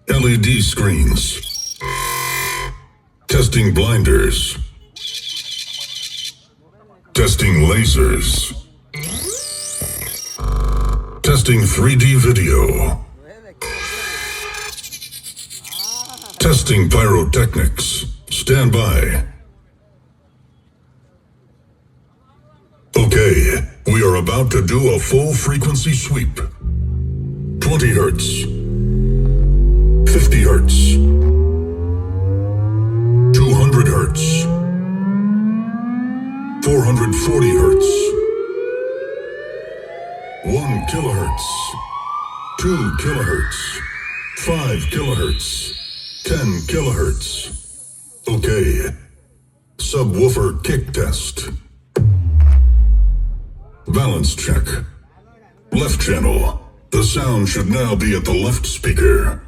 LED screens. Testing blinders. Testing lasers. Testing 3D video. Testing pyrotechnics. Stand by. Okay, we are about to do a full frequency sweep. 20 hertz. 50 hertz. 200 hertz. 440 hertz. 1 kilohertz. 2 kilohertz. 5 kilohertz. 10 kilohertz. Okay. Subwoofer kick test. Balance check. Left channel. The sound should now be at the left speaker.